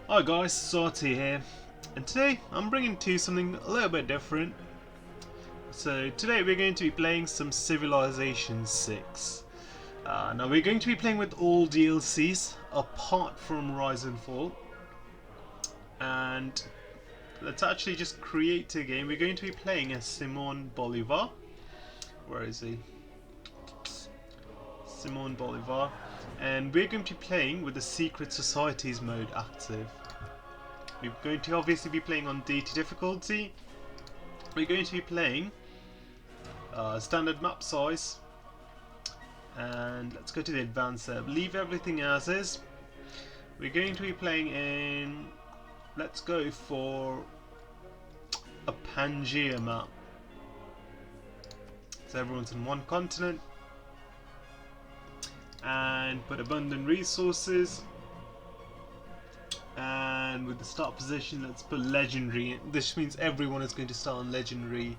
Hi guys, Sorty here, and today I'm bringing to you something a little bit different. So today we're going to be playing some Civilization 6. Now we're going to be playing with all DLCs apart from Rise and Fall, and let's actually just create a game. We're going to be playing as Simon Bolivar. Where is he? Simon Bolivar. And we're going to be playing with the Secret Societies mode active. We're going to obviously be playing on DT difficulty. We're going to be playing standard map size, and let's go to the advanced tab. Leave everything as is. We're going to be playing in, let's go for a Pangea map. So everyone's in one continent, and put abundant resources. And with the start position, let's put legendary. This means everyone is going to start on legendary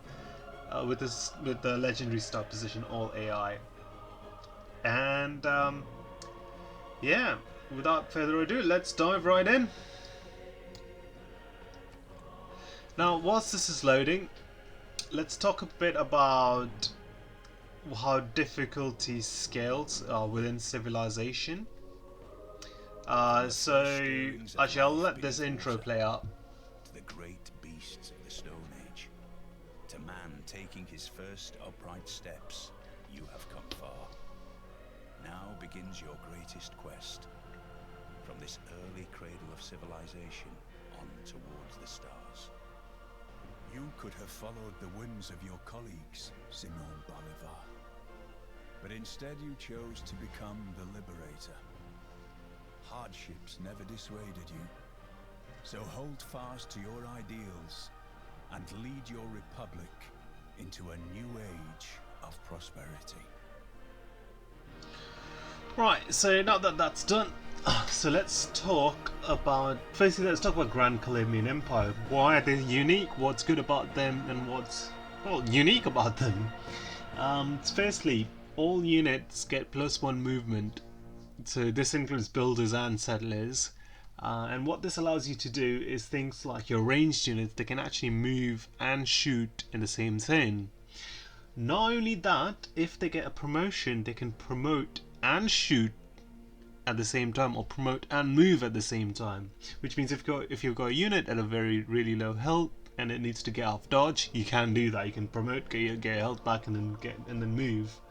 with the legendary start position, all AI. And yeah, without further ado, let's dive right in. Now, whilst this is loading, let's talk a bit about how difficulty scales within Civilization. So actually, I'll let this intro play out. To the great beasts of the Stone Age, to man taking his first upright steps, you have come far. Now begins your greatest quest. From this early cradle of civilization on towards the stars. You could have followed the whims of your colleagues, Simon Bolivar. But instead you chose to become the liberator. Hardships never dissuaded you, so hold fast to your ideals and lead your republic into a new age of prosperity. Right, so now that that's done, so let's talk about, firstly let's talk about Grand Colombian Empire. Why are they unique, what's good about them, and what's, well, unique about them. Firstly, all units get +1 movement. So this includes builders and settlers, and what this allows you to do is things like your ranged units, they can actually move and shoot in the same turn. Not only that, if they get a promotion, they can promote and shoot at the same time, or promote and move at the same time. Which means if you've got a unit at a really low health and it needs to get off dodge, you can do that. You can promote, get your health back, and then move.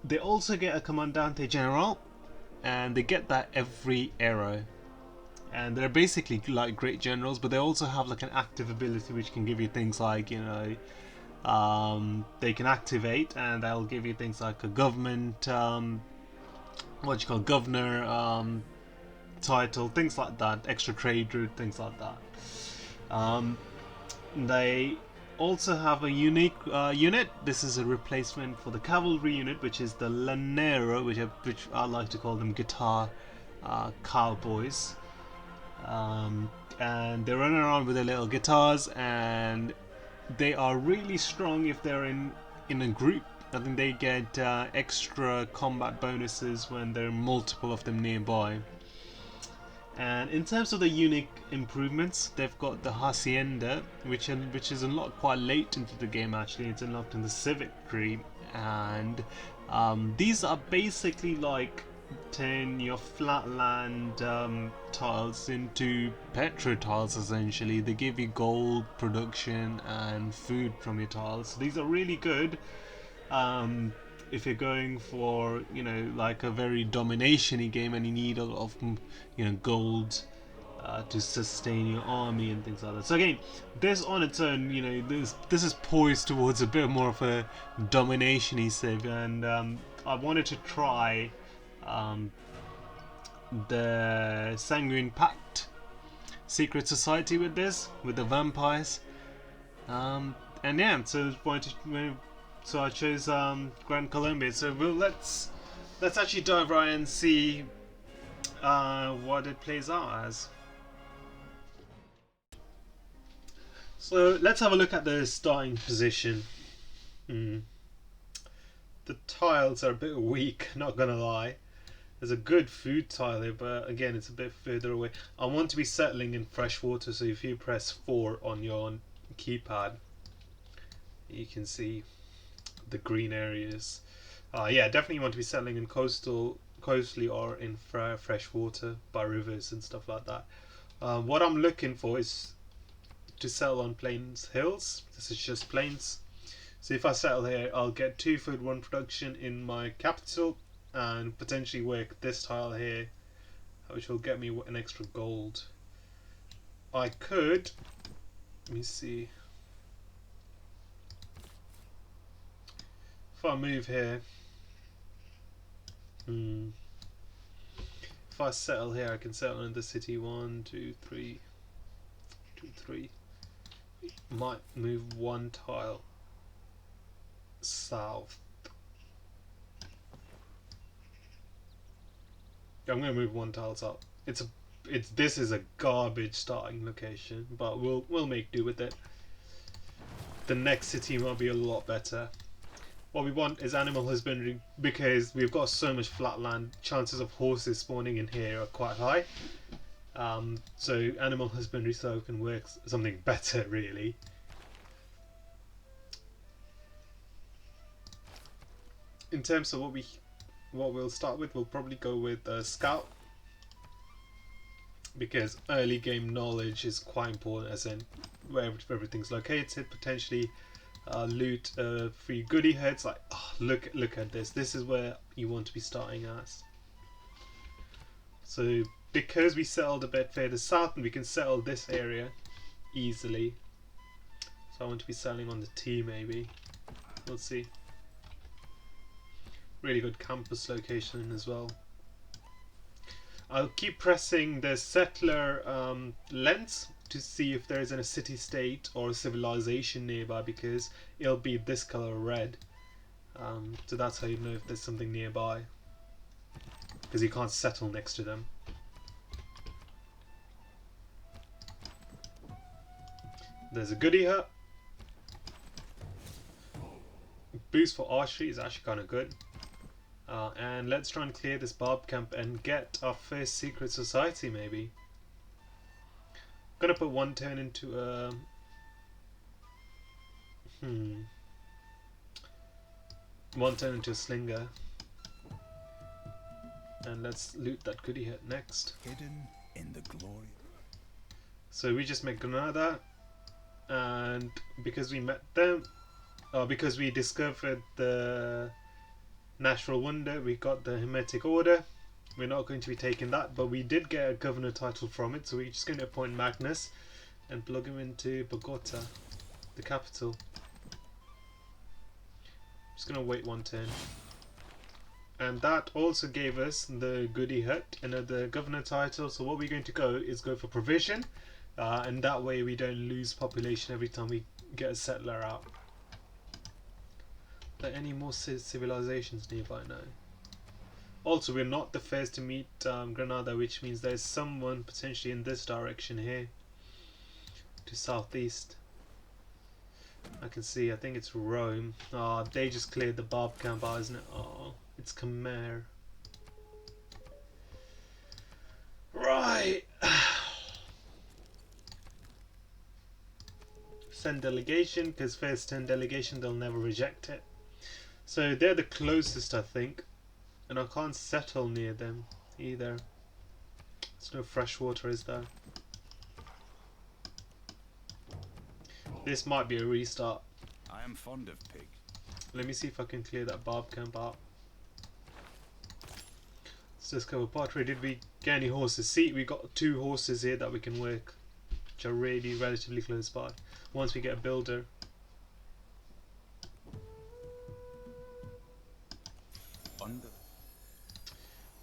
They also get a Comandante General, and they get that every arrow. And they're basically like great generals, but they also have like an active ability which can give you things like, you know, they can activate, and they'll give you things like a government, governor title, things like that, extra trade route, things like that. They also have a unique unit. This is a replacement for the cavalry unit, which is the Lanero, which I like to call them guitar cowboys. And they run around with their little guitars, and they are really strong if they're in a group. I think they get extra combat bonuses when there are multiple of them nearby. And in terms of the unique improvements, they've got the Hacienda, which is unlocked quite late into the game. Actually, it's unlocked in the Civic tree, and these are basically like turn your flatland tiles into petro tiles. Essentially, they give you gold production and food from your tiles. So these are really good. If you're going for, you know, like a very domination-y game and you need a lot of, you know, gold to sustain your army and things like that. So again, this on its own, you know, this is poised towards a bit more of a domination-y civ, and I wanted to try the Sanguine Pact Secret Society with this, with the vampires, and yeah, so I chose Grand Colombian. So let's actually dive right and see what it plays out as. So let's have a look at the starting position. The tiles are a bit weak, not gonna lie. There's a good food tile here, but again, it's a bit further away. I want to be settling in fresh water, so if you press 4 on your keypad, you can see the green areas. Yeah, definitely want to be settling in coastally or in fresh water by rivers and stuff like that. What I'm looking for is to settle on plains hills. This is just plains. So if I settle here, I'll get 2 food, 1 production in my capital, and potentially work this tile here, which will get me an extra gold. I could, let me see, if I move here, if I settle here, I can settle in the city. 1, 2, 3, 2, 3. Might move 1 tile south. I'm gonna move 1 tile south. This is a garbage starting location, but we'll make do with it. The next city might be a lot better. What we want is animal husbandry, because we've got so much flat land. Chances of horses spawning in here are quite high. So animal husbandry so can work something better, really. In terms of what we'll start with, we'll probably go with scout, because early game knowledge is quite important, as in where everything's located. Potentially loot free goodie heads. Like, oh, look at this. This is where you want to be starting as. So because we settled a bit further south, and we can settle this area easily. So I want to be settling on the T, maybe. We'll see. Really good campus location as well. I'll keep pressing the settler lens to see if there is a city-state or a civilization nearby, because it'll be this color red. So that's how you know if there's something nearby, because you can't settle next to them. There's a goodie hut. Boost for archery is actually kind of good. And let's try and clear this barb camp and get our first secret society, maybe. I'm gonna put 1 turn into a... 1 turn into a slinger. And let's loot that goodie hut next. Hidden in the glory. So we just met Granada, and because we met them, because we discovered the natural wonder, we got the Hermetic Order. We're not going to be taking that, but we did get a governor title from it, so we're just going to appoint Magnus and plug him into Bogota, the capital. Just going to wait 1 turn. And that also gave us the goodie hut, another governor title. So what we're going to go is go for provision, and that way we don't lose population every time we get a settler out. Are there any more civilizations nearby now? Also, we're not the first to meet Granada, which means there's someone potentially in this direction here, to southeast. I can see, I think it's Rome. They just cleared the barb camp out, isn't it? Oh, it's Khmer. Right. Send delegation, because first turn delegation, they'll never reject it. So they're the closest, I think, and I can't settle near them either. There's no fresh water, is there? This might be a restart. I am fond of pig. Let me see if I can clear that barb camp out. Let's discover pottery. Did we get any horses? See, we got 2 horses here that we can work, which are really relatively close by. Once we get a builder.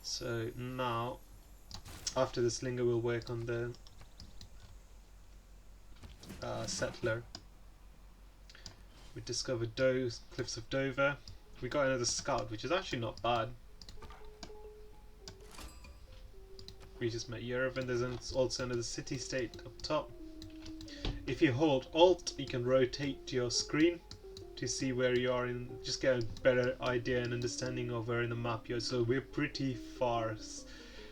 So now, after the slinger, we'll work on the settler. We discovered Cliffs of Dover. We got another scout, which is actually not bad. We just met Yerevan. There's also another city-state up top. If you hold Alt, you can rotate your screen to see where you are and just get a better idea and understanding of where in the map you're. So we're pretty far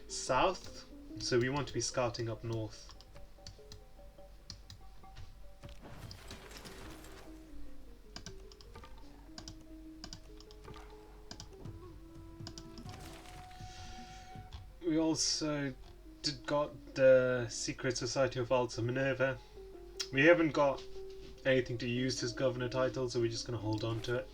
south, so we want to be scouting up north. We also got the Secret Society of Alta Minerva. We haven't got anything to use this governor title, so we're just going to hold on to it.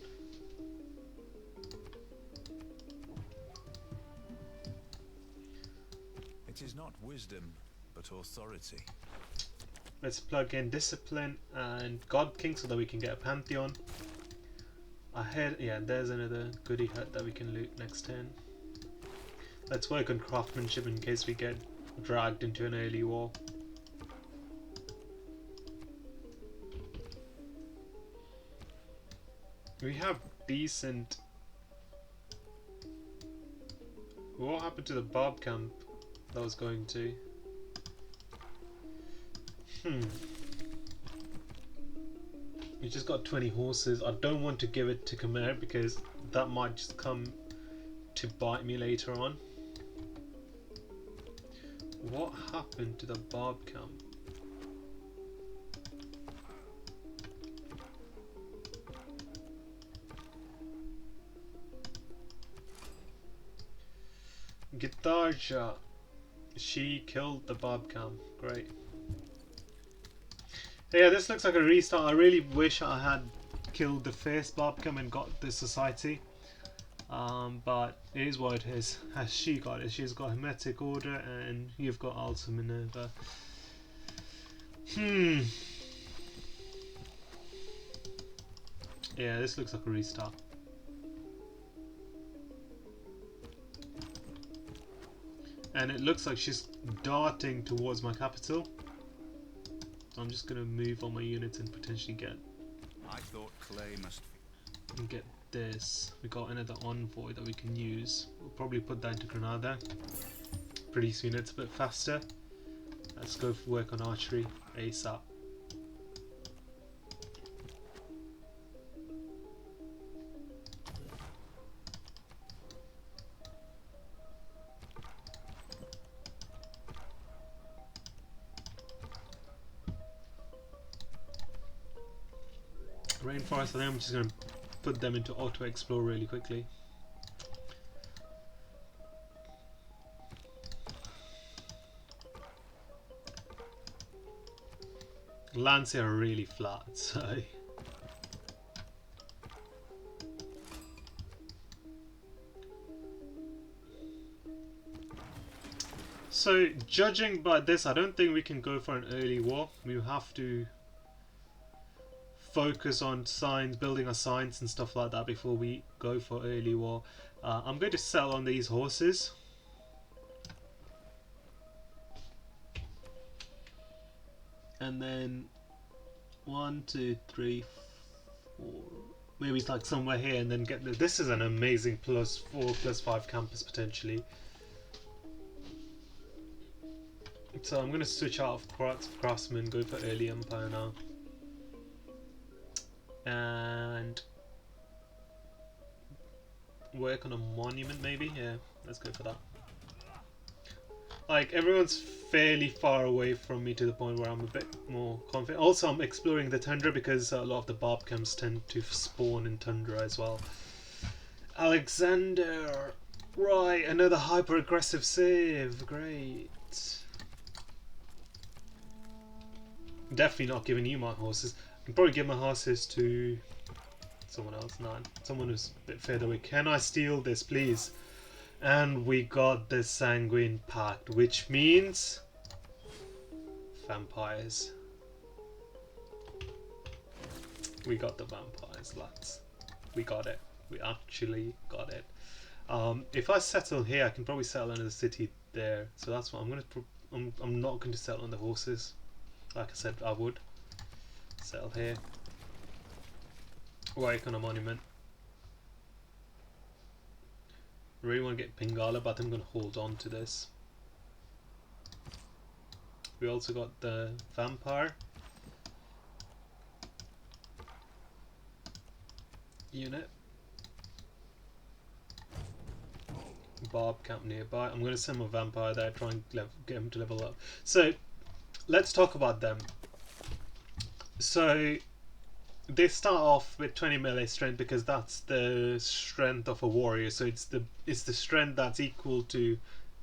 It is not wisdom, but authority. Let's plug in Discipline and God King so that we can get a Pantheon. Ahead, yeah, there's another goodie hut that we can loot next turn. Let's work on craftsmanship in case we get dragged into an early war. We have decent... What happened to the Barb camp that I was going to? We just got 20 horses. I don't want to give it to Khmer because that might just come to bite me later on. What happened to the Barb camp? Gitarja, she killed the Barb camp. Great. Yeah, this looks like a restart. I really wish I had killed the first Barb camp and got the society. But it is what it is. Has she got it? She's got Hermetic Order and you've got Alta Minerva. Yeah, this looks like a restart. And it looks like she's darting towards my capital. So I'm just going to move all my units and potentially get... I thought clay must get this. We got another envoy that we can use. We'll probably put that into Granada. Produce units a bit faster. Let's go for work on archery ASAP. Rainforest, I think I'm just going to put them into auto explore really quickly. Lands here are really flat, so judging by this, I don't think we can go for an early war. We have to focus on signs, building our signs and stuff like that before we go for early war. I'm going to sell on these horses. And then 1, 2, 3, 4, maybe it's like somewhere here, and then get the, this is an amazing +4, +5 campus potentially. So I'm going to switch out of Craftsman, go for early Empire now. And work on a monument maybe. Yeah, let's go for that. Like, everyone's fairly far away from me to the point where I'm a bit more confident. Also, I'm exploring the tundra because a lot of the Barb camps tend to spawn in tundra as well. Alexander! Right, another hyper aggressive save. Great. Definitely not giving you my horses. I can probably give my horses to someone else. No, someone who's a bit further away. Can I steal this, please? And we got the Sanguine Pact, which means vampires. We got the vampires, lads. We got it. We actually got it. If I settle here, I can probably settle in the city there. So that's what I'm gonna. I'm not going to settle on the horses. Like I said, I would settle here. Work on a monument. Really want to get Pingala, but I'm going to hold on to this. We also got the vampire. unit. Barb camp nearby. I'm going to send my vampire there, try and get him to level up. So let's talk about them. So they start off with 20 melee strength because that's the strength of a warrior. So it's the strength that's equal to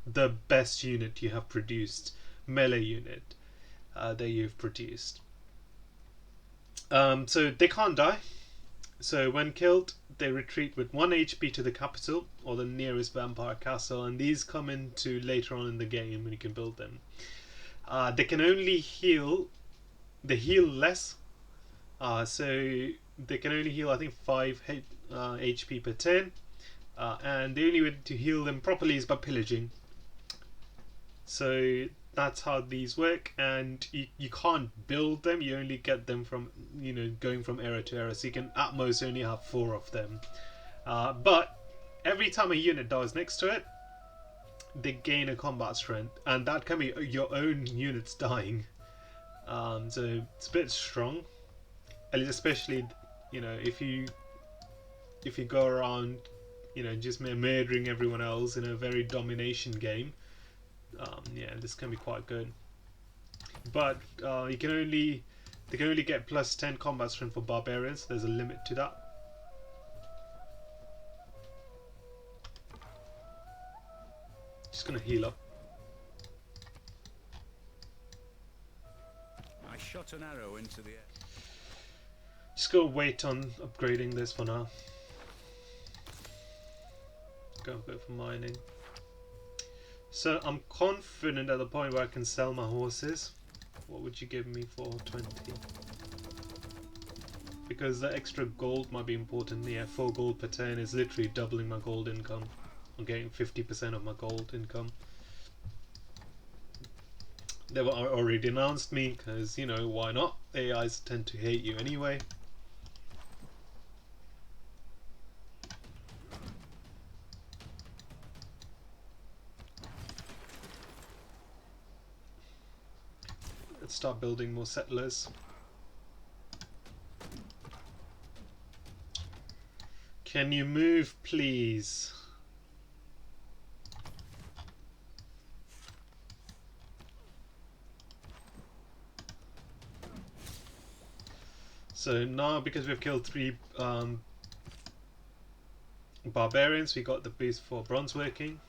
the best unit you have produced, melee unit that you've produced. So they can't die. So when killed, they retreat with 1 HP to the capital or the nearest vampire castle, and these come into later on in the game when you can build them. They can only heal. They heal less. So they can only heal, I think, 5 HP per turn, and the only way to heal them properly is by pillaging. So that's how these work, and you can't build them. You only get them from going from era to era. So you can at most only have 4 of them. But every time a unit dies next to it, they gain a combat strength, and that can be your own units dying. So it's a bit strong, and especially if you go around just murdering everyone else in a very domination game. Yeah, this can be quite good. But they can only get plus 10 combat strength for barbarians. There's a limit to that. Just gonna heal up. I shot an arrow into the air. Just go wait on upgrading this for now. Go for mining. So I'm confident at the point where I can sell my horses. What would you give me for 20? Because the extra gold might be important. Yeah, 4 gold per turn is literally doubling my gold income. I'm getting 50% of my gold income. They were already denounced me because, why not? AIs tend to hate you anyway. Let's start building more settlers. Can you move, please? So now, because we've killed 3 barbarians, we got the boost for bronze working.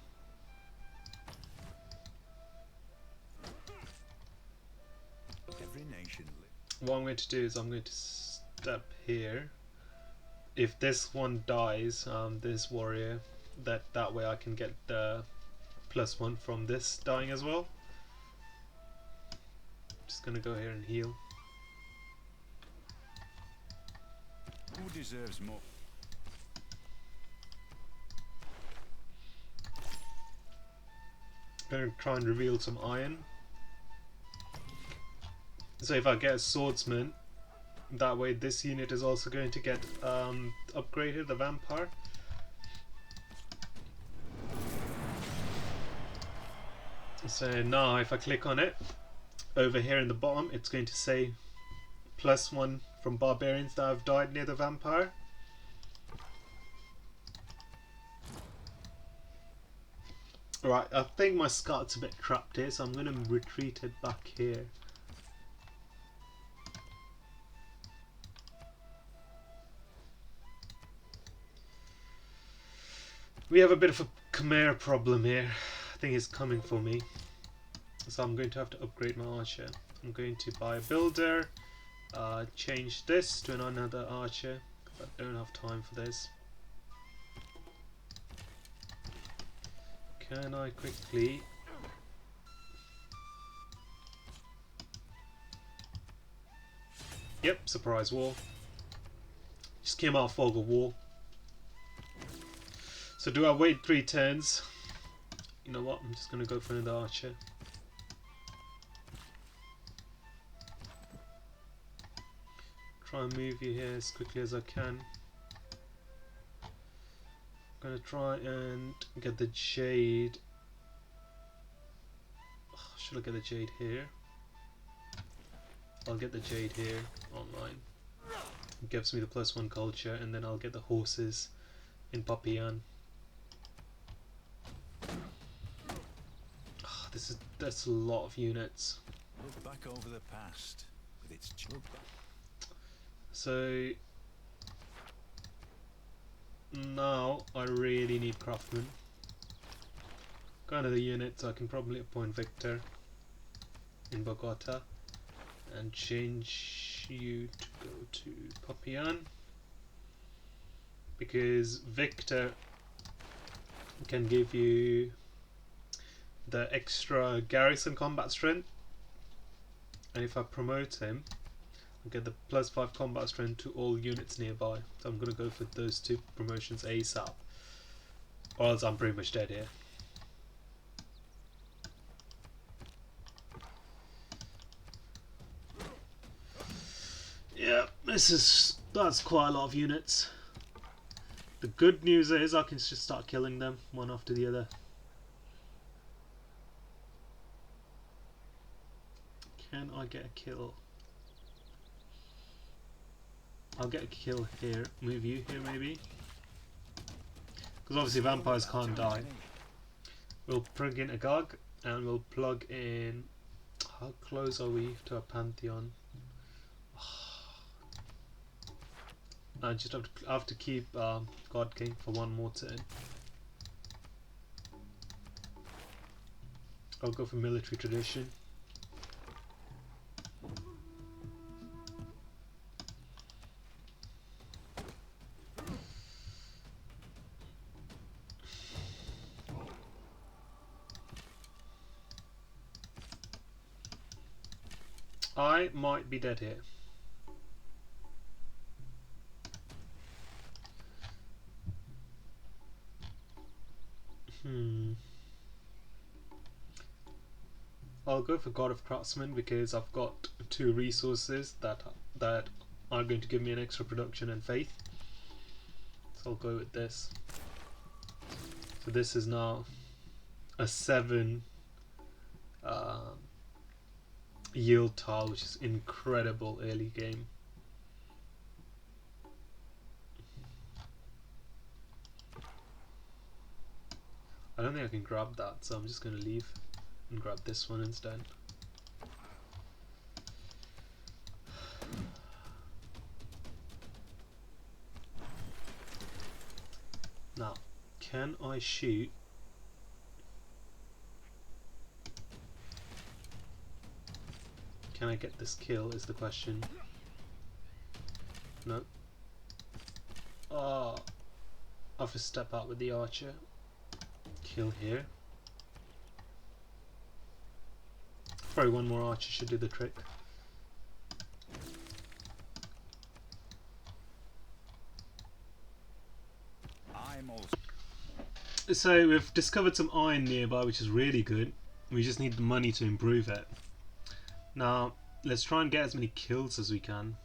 Every nation. What I'm going to do is I'm going to step here. If this one dies, this warrior, that way I can get the +1 from this dying as well. Just gonna go here and heal. Who deserves more? Gonna try and reveal some iron. So if I get a swordsman, that way this unit is also going to get upgraded, the vampire. So now if I click on it, over here in the bottom it's going to say +1 from barbarians that have died near the vampire. Right, I think my scout's a bit trapped here, so I'm going to retreat it back here. We have a bit of a Khmer problem here. I think it's coming for me. So I'm going to have to upgrade my archer. I'm going to buy a builder, change this to another archer, because I don't have time for this. Can I quickly... Yep, surprise war. Just came out of fog of war. So do I wait 3 turns? You know what, I'm just going to go for another archer. Try and move you here as quickly as I can. I'm going to try and get the jade. Should I get the jade here? I'll get the jade here online. It gives me the +1 culture, and then I'll get the horses in Papian. Oh, that's a lot of units. Look back over the past with its So now I really need craftsmen. Kind of the units I can probably appoint Victor in Bogota and change you to go to Papian, because Victor can give you the extra garrison combat strength, and if I promote him I get the +5 combat strength to all units nearby. So I'm gonna go for those two promotions ASAP, or else I'm pretty much dead here. Yeah, that's quite a lot of units. The good news is I can just start killing them one after the other. Can I get a kill? I'll get a kill here. Move you here maybe, because obviously vampires can't die. We'll plug in a Agag and we'll plug in. How close are we to a Pantheon? I just have to keep God King for one more turn. I'll go for military tradition. I might be dead here. I'll go for God of Craftsmen because I've got 2 resources that are going to give me an extra production and faith. So I'll go with this. So this is now a 7 yield tile, which is incredible early game. I don't think I can grab that, so I'm just going to leave and grab this one instead. Now, can I shoot? Can I get this kill is the question. No. Oh, I have to step out with the archer. Kill here. Probably one more archer should do the trick. So we've discovered some iron nearby, which is really good. We just need the money to improve it. Now let's try and get as many kills as we can.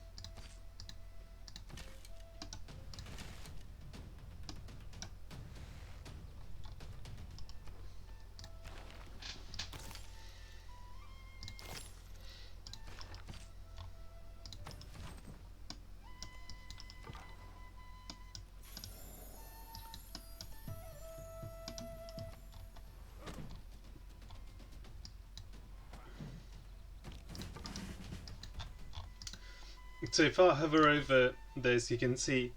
So if I hover over this, you can see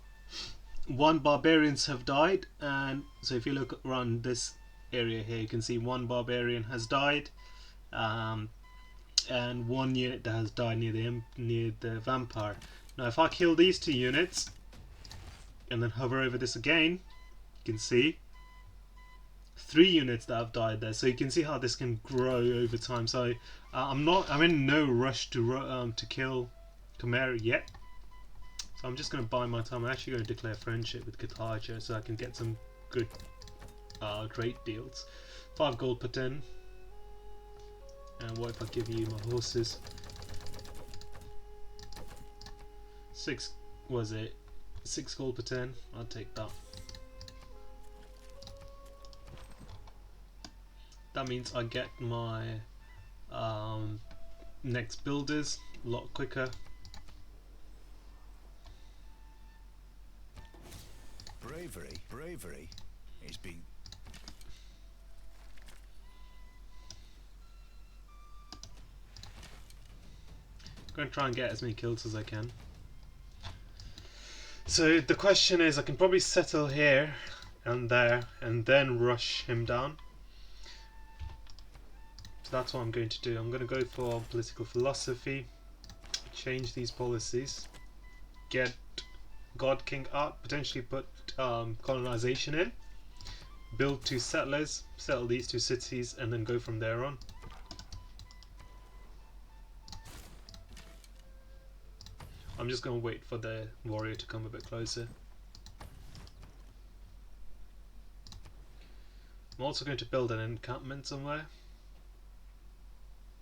1 barbarians have died, and so if you look around this area here, you can see 1 barbarian has died, and 1 unit that has died near the vampire. Now if I kill these 2 units and then hover over this again, you can see 3 units that have died there. So you can see how this can grow over time. So I'm in no rush to kill Chimera yet, so I'm just going to buy my time. I'm actually going to declare friendship with Carthage so I can get some good trade deals. 5 gold per 10. And what if I give you my horses? 6 was it? 6 gold per 10. I'll take that. That means I get my next builders a lot quicker. Bravery is being... I'm going to try and get as many kills as I can. So the question is, I can probably settle here and there and then rush him down. So that's what I'm going to do. I'm going to go for political philosophy, change these policies, get God King out, potentially put colonization in, build 2 settlers, settle these 2 cities, and then go from there on. I'm just going to wait for the warrior to come a bit closer. I'm also going to build an encampment somewhere.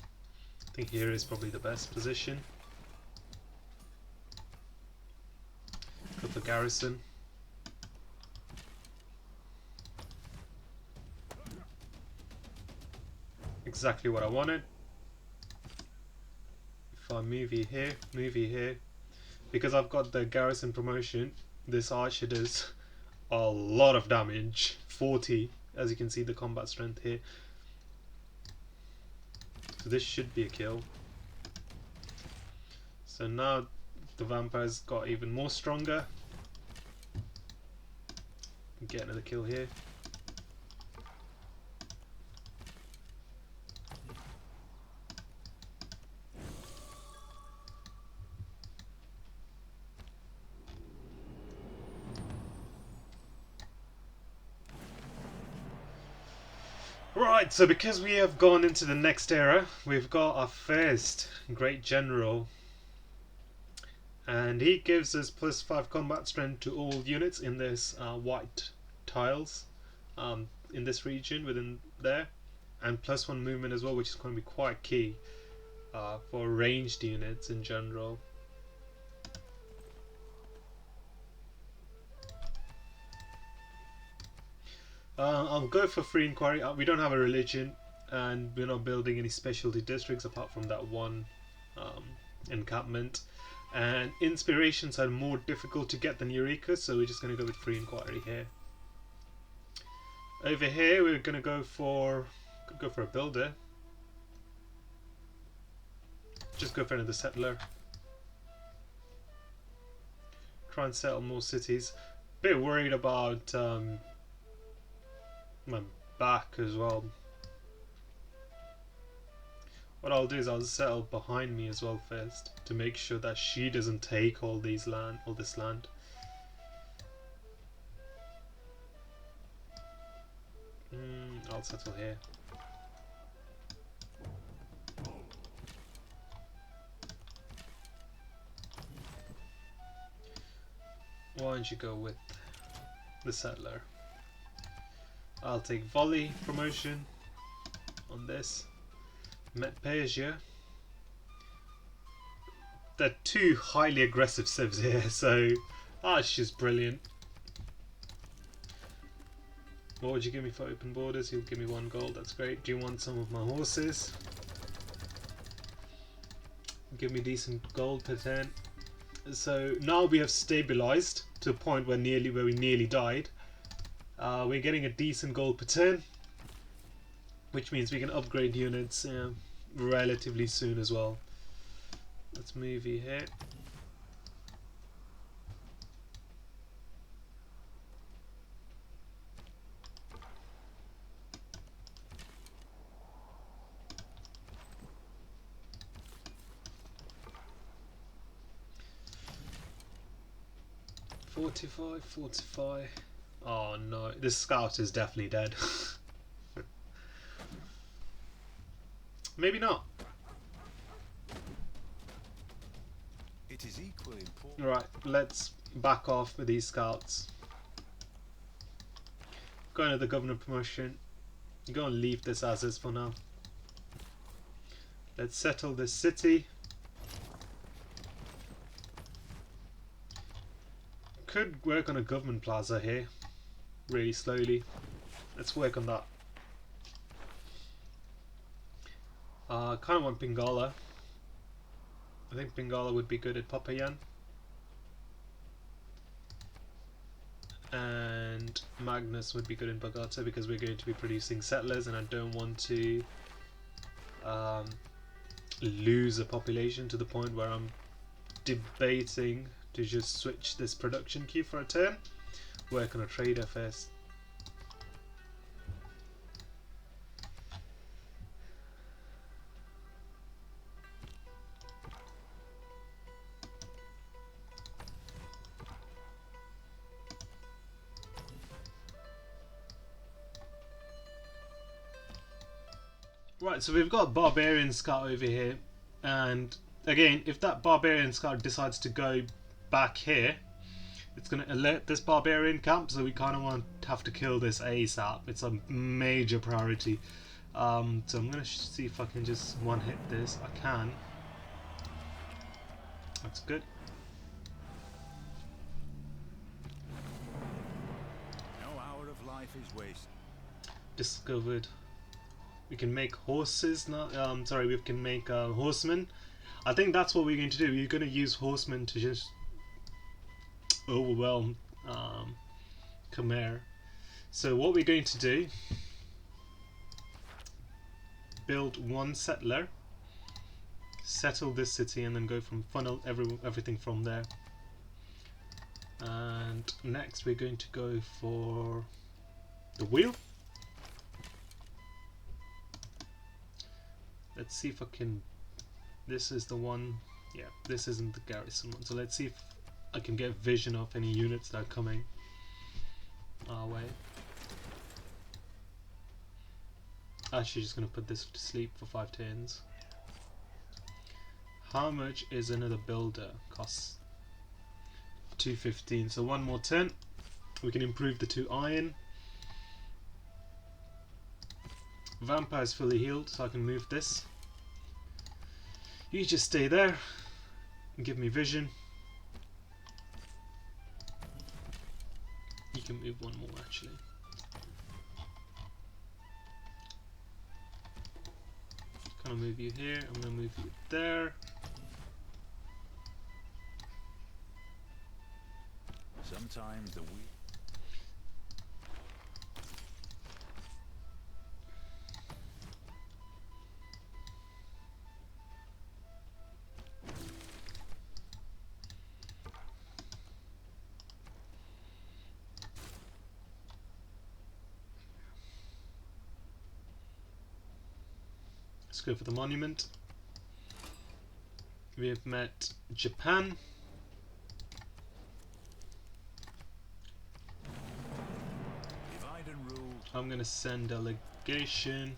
I think here is probably the best position. Go for garrison. Exactly what I wanted. If I move you here, because I've got the garrison promotion, this archer does a lot of damage. 40, as you can see the combat strength here. So this should be a kill. So now the vampires got even more stronger. Get another kill here. Right, so because we have gone into the next era, we've got our first great general, and he gives us +5 combat strength to all units in this white tiles in this region within there, and +1 movement as well, which is going to be quite key for ranged units in general. I'll go for free inquiry. We don't have a religion, and we're not building any specialty districts apart from that one encampment. And inspirations are more difficult to get than Eureka, so we're just going to go with free inquiry here. Over here, we're going to go for a builder. Just go for another settler. Try and settle more cities. Bit worried about my back as well. What I'll do is I'll settle behind me as well first to make sure that she doesn't take all this land. I'll settle here. Why don't you go with the settler? I'll take volley promotion on this. Met Persia. They're 2 highly aggressive civs here, so she's brilliant. What would you give me for open borders? You'll give me 1 gold, that's great. Do you want some of my horses? Give me decent gold per turn. So now we have stabilized to a point where we nearly died. We're getting a decent gold per turn, which means we can upgrade units relatively soon as well. Let's move you here. Fortify. Oh no, this scout is definitely dead. Maybe not. It is equally important. Right, let's back off with these scouts. Go into the governor promotion. Go and leave this as is for now. Let's settle this city. Could work on a government plaza here, really slowly. Let's work on that. Kind of want Pingala. I think Pingala would be good at Papayan. and Magnus would be good in Bogota because we're going to be producing settlers, and I don't want to lose a population to the point where I'm debating to just switch this production queue for a turn. Work on a trader first. Right, so we've got a barbarian scout over here, and again, if that barbarian scout decides to go back here, it's going to alert this barbarian camp, so we kind of want to have to kill this ASAP. It's a major priority. So I'm going to see if I can just one-hit this. I can. That's good. No hour of life is wasted. Discovered. We can make horses now. Sorry, we can make horsemen. I think that's what we're going to do. We're going to use horsemen to just overwhelm Khmer. So what we're going to do, build one settler, settle this city, and then go from funnel everything from there. And next we're going to go for the wheel. Let's see if I can. This is the one. Yeah, this isn't the garrison one. So let's see if I can get vision of any units that are coming our way. Actually, just gonna put this to sleep for 5 turns. How much is another builder? Costs 215. So one more turn. We can improve the 2 iron. Vampire is fully healed, so I can move this. You just stay there and give me vision. You can move one more actually. Gonna move you here, I'm gonna move you there. Sometimes the wheel. Let's go for the monument. We have met Japan. Divide and rule. I'm gonna send delegation.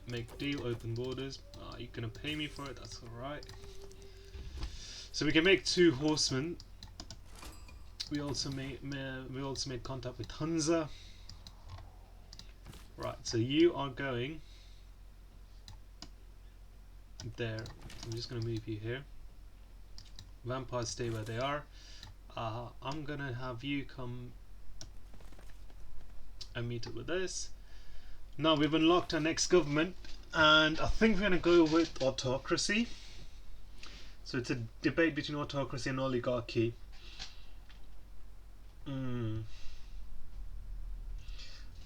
Make deal, open borders. You're gonna pay me for it, that's alright. So we can make 2 horsemen. We also made contact with Hunza. Right, so you are going there. I'm just gonna move you here. Vampires stay where they are. I'm gonna have you come and meet up with this. Now we've unlocked our next government, and I think we're gonna go with autocracy. So it's a debate between autocracy and oligarchy.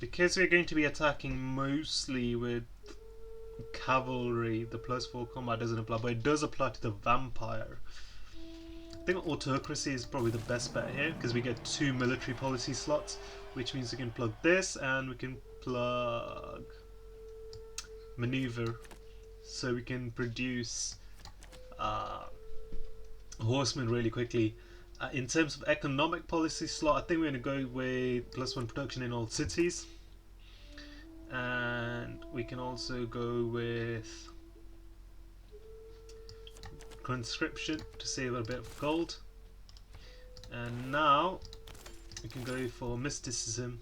Because we're going to be attacking mostly with cavalry, the +4 combat doesn't apply, but it does apply to the vampire. I think autocracy is probably the best bet here because we get 2 military policy slots, which means we can plug this and we can plug maneuver, so we can produce horsemen really quickly. In terms of economic policy slot, I think we're going to go with +1 production in all cities, and we can also go with conscription to save a bit of gold. And now we can go for mysticism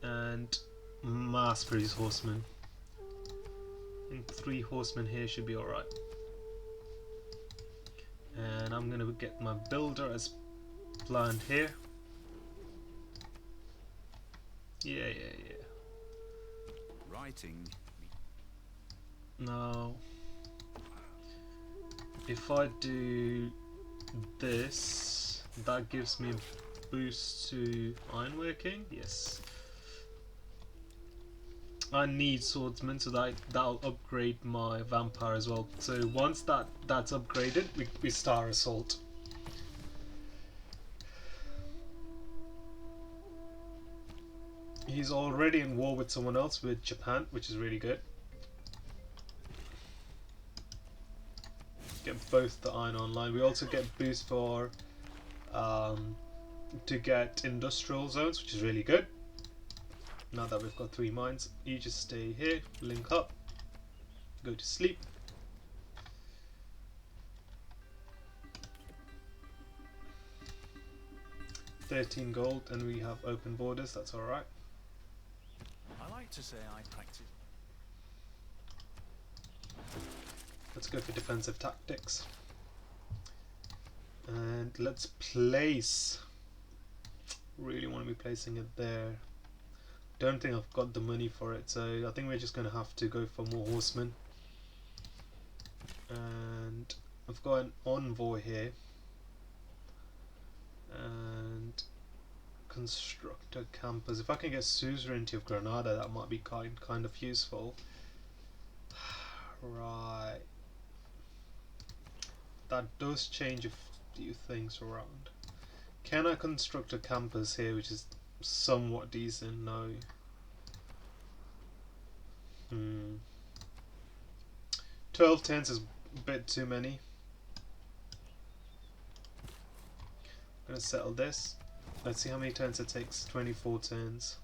and mass produce horsemen. I think 3 horsemen here should be alright. And I'm gonna get my builder as planned here. Yeah. Writing. Now, if I do this, That gives me a boost to ironworking. Yes. I need swordsman, so that'll upgrade my vampire as well. So once that's upgraded, we start assault. He's already in war with someone else, with Japan, which is really good. Get both the iron online. We also get boost for to get industrial zones, which is really good. Now that we've got 3 mines, you just stay here, link up, go to sleep. $13 gold, and we have open borders. That's all right. I like to say I practice. Let's go for defensive tactics, and let's place. Really want to be placing it there. Don't think I've got the money for it, so I think we're just going to have to go for more horsemen. And I've got an envoy here, and constructor campers. If I can get suzerainty of Granada, that might be kind of useful. Right, that does change a few things around. Can I construct a campus here, which is somewhat decent? No. 12 turns is a bit too many. I'm gonna settle this. Let's see how many turns it takes. 24 turns.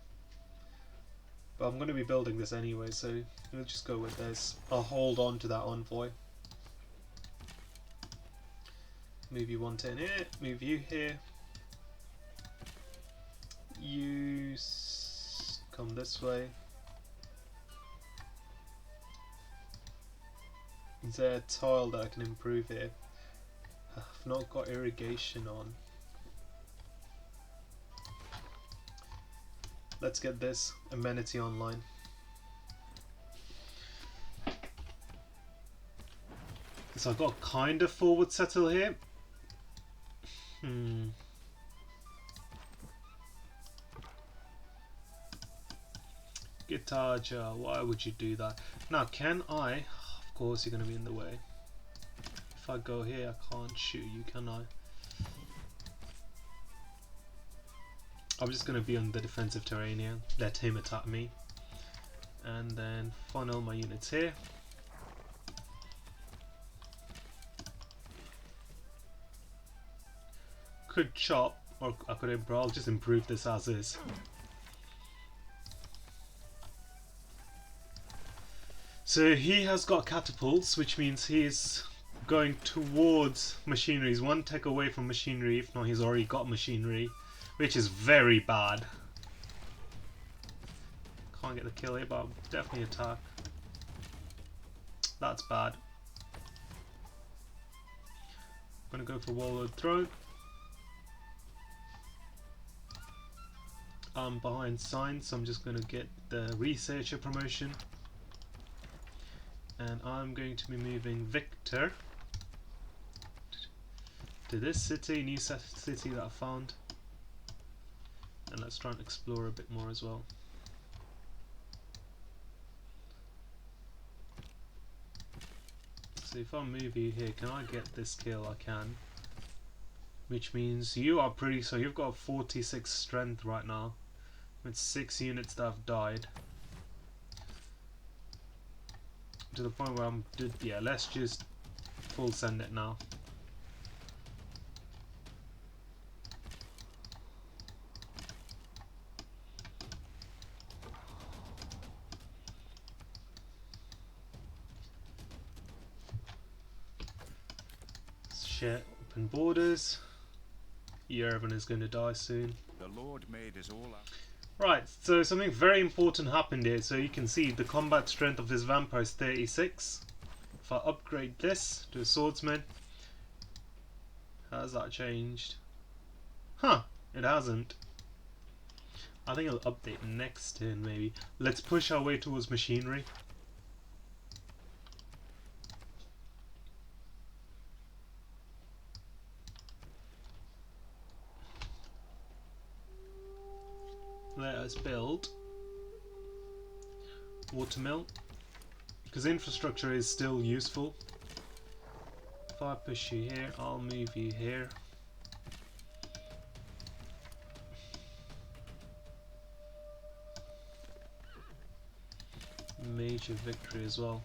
But I'm gonna be building this anyway, so we'll just go with this. I'll hold on to that envoy. Move you 1 turn here. Move you here. You come this way. Is there a tile that I can improve here? I've not got irrigation on. Let's get this amenity online. So I've got kind of forward settle here. Guitar jar, why would you do that? Now can I, of course you're going to be in the way. If I go here I can't shoot you, can I? I'm just going to be on the defensive terrain here, let him attack me. And then funnel my units here. Could chop, or I could improve. I'll just improve this as is. So he has got catapults, which means he's going towards machinery. He's 1 tech away from machinery, if not he's already got machinery, which is very bad. Can't get the kill here, but I'll definitely attack. That's bad. I'm gonna go for Warlord Throne. I'm behind signs, so I'm just gonna get the researcher promotion. And I'm going to be moving Victor to this city, new city that I found. And let's try and explore a bit more as well. So if I move you here, can I get this kill? I can. Which means you are pretty, so you've got 46 strength right now, with 6 units that have died. To the point where I'm, yeah, let's just full send it now. Shit, open borders. Yerevan is going to die soon. The Lord made us all out. Right, so something very important happened here. So you can see the combat strength of this vampire is 36. If I upgrade this to a swordsman, has that changed? Huh, it hasn't. I think I'll update next turn maybe. Let's push our way towards machinery. let's build watermill, because infrastructure is still useful. If I push you here, I'll move you here. Major victory as well.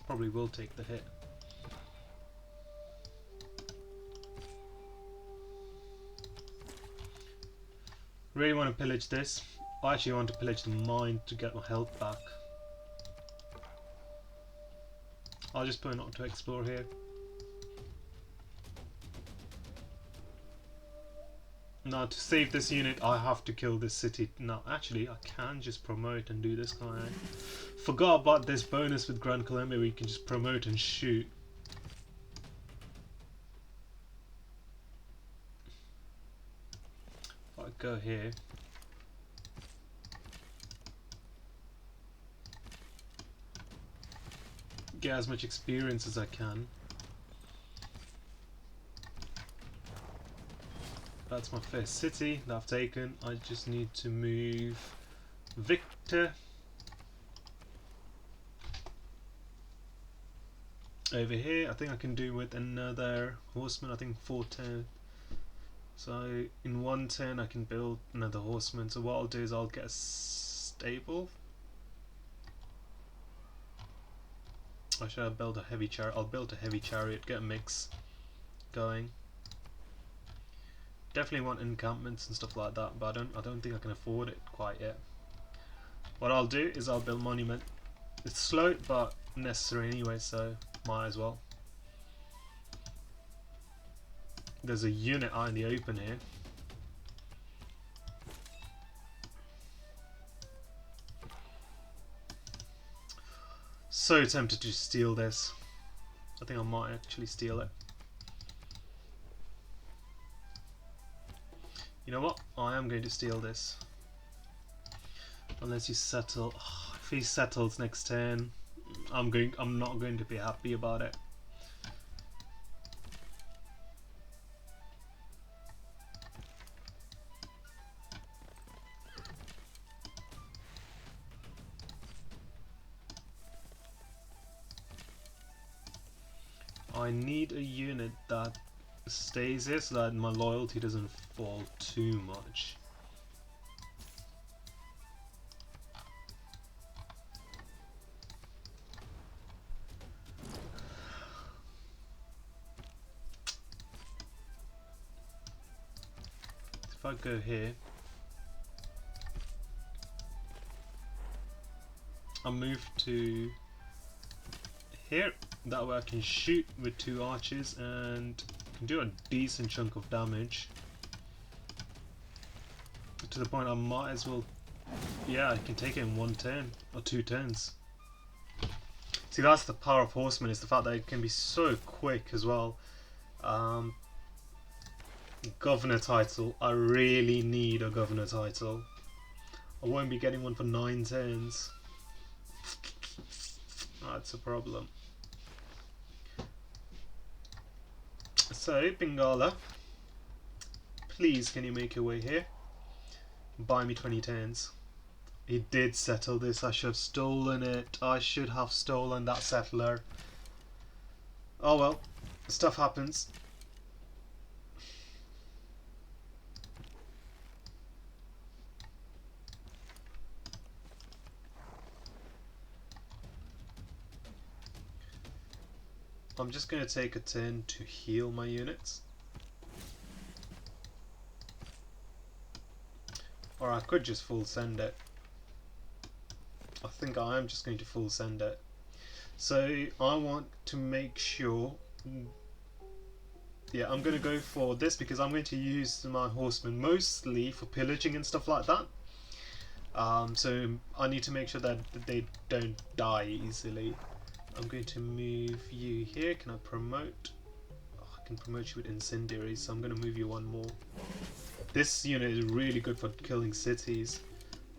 Probably will take the hit. Really want to pillage this. I actually want to pillage the mine to get my health back. I'll just put an auto explore here. Now to save this unit I have to kill this city. Now actually I can just promote and do this kind of... Forgot about this bonus with Grand Colombia where you can just promote and shoot. If I go here, get as much experience as I can. That's my first city that I've taken. I just need to move Victor over here. I think I can do with another horseman. I think 410. So in 110 I can build another horseman. So what I'll do is I'll get a stable. I should build a heavy chariot. I'll build a heavy chariot, get a mix going. Definitely want encampments and stuff like that, but I don't think I can afford it quite yet. What I'll do is I'll build monument. It's slow but necessary anyway, so might as well. There's a unit out in the open here. So tempted to steal this. I think I might actually steal it. You know what? I am going to steal this. Unless you settle. Oh, if he settles next turn, I'm not going to be happy about it. I need a unit that stays here so that my loyalty doesn't fall too much. If I go here, I'll move to here. That way I can shoot with 2 archers and can do a decent chunk of damage. To the point I might as well, yeah, I can take it in 1 turn or 2 turns. See, that's the power of horsemen, is the fact that it can be so quick as well. Governor title, I really need a governor title. I won't be getting one for 9 turns. That's a problem. So, Bengala, please can you make your way here? Buy me 20 turns. He did settle this. I should have stolen it. I should have stolen that settler. Oh well, stuff happens. I'm just going to take a turn to heal my units. Or I could just full send it. I think I am just going to full send it. So I want to make sure, yeah, I'm going to go for this because I'm going to use my horsemen mostly for pillaging and stuff like that. So I need to make sure that they don't die easily. I'm going to move you here. Can I promote? Oh, I can promote you with incendiaries, so I'm going to move you 1 more. This unit is really good for killing cities.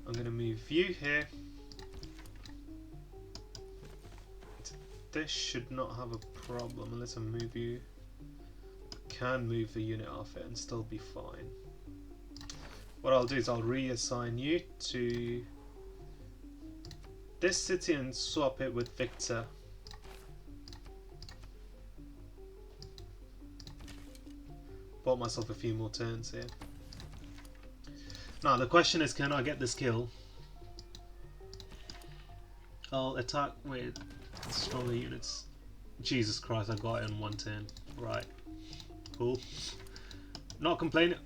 I'm going to move you here. This should not have a problem unless I move you. I can move the unit off it and still be fine. what I'll do is I'll reassign you to this city and swap it with Victor. Bought myself a few more turns here. Now the question is, can I get this kill? I'll attack with stronger units. Jesus Christ, I got it in one turn. Right. Cool. Not complaining.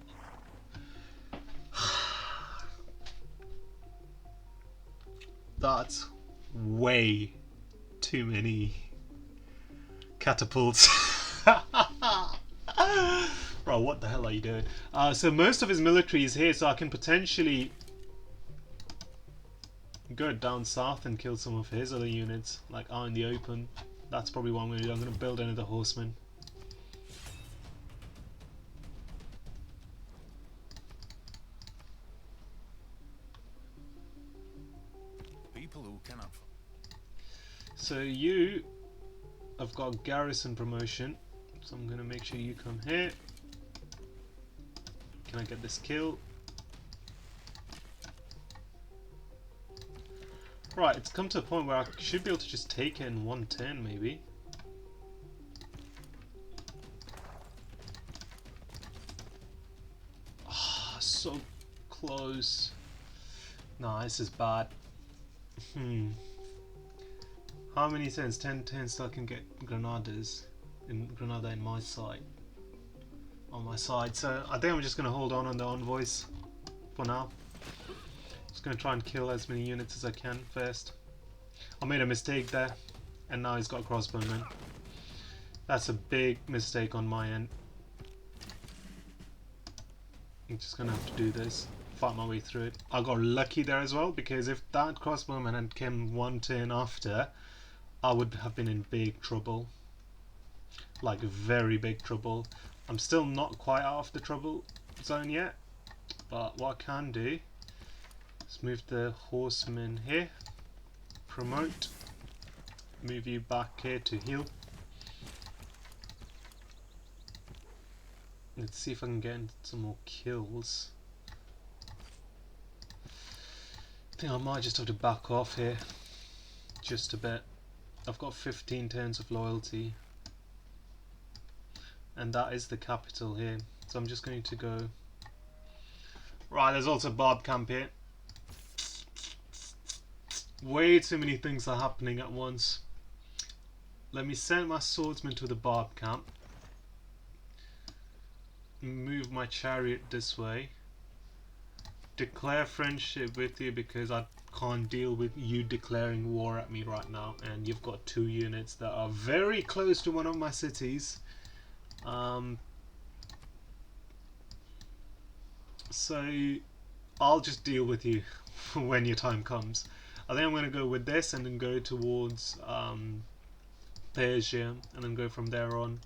That's way too many catapults. Bro, what the hell are you doing? So most of his military is here, so I can potentially go down south and kill some of his other units, like out in the open. That's probably what I'm going to do. I'm going to build another horseman. People who cannot. So you have got garrison promotion, so I'm going to make sure you come here. Can I get this kill? Right, it's come to a point where I should be able to just take it in one turn, maybe. Ah, so close. Nah, this is bad. How many turns? 10 turns till I can get Granada in my side. On my side, so I think I'm just going to hold on the envoys for now. Just going to try and kill as many units as I can first. I made a mistake there, and now he's got crossbowmen. That's a big mistake on my end. I'm just going to have to do this, fight my way through it. I got lucky there as well, because if that crossbowman had come one turn after, I would have been in big trouble. Like very big trouble. I'm still not quite out of the trouble zone yet, but what I can do is move the horsemen here, promote, move you back here to heal. Let's see if I can get some more kills. I think I might just have to back off here just a bit. I've got 15 turns of loyalty. And that is the capital here, so I'm just going to go. Right, there's also Barb camp here. Way too many things are happening at once. Let me send my swordsman to the Barb camp. Move my chariot this way. Declare friendship with you because I can't deal with you declaring war at me right now. And you've got 2 units that are very close to one of my cities. So I'll just deal with you when your time comes. I think I'm going to go with this and then go towards Persia and then go from there on.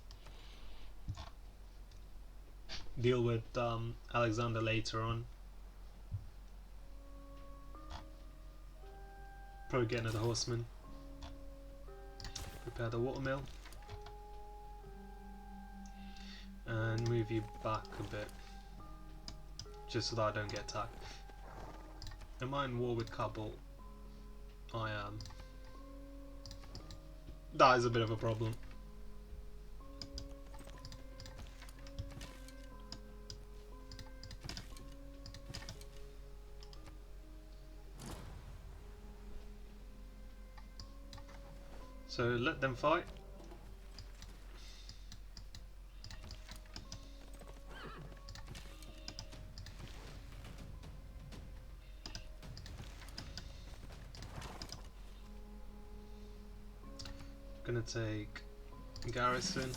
Deal with Alexander later on. Probably get another horseman. Prepare the watermill. And move you back a bit. Just so that I don't get attacked. Am I in war with Kabul? I am. That is a bit of a problem. So let them fight. Gonna take garrison.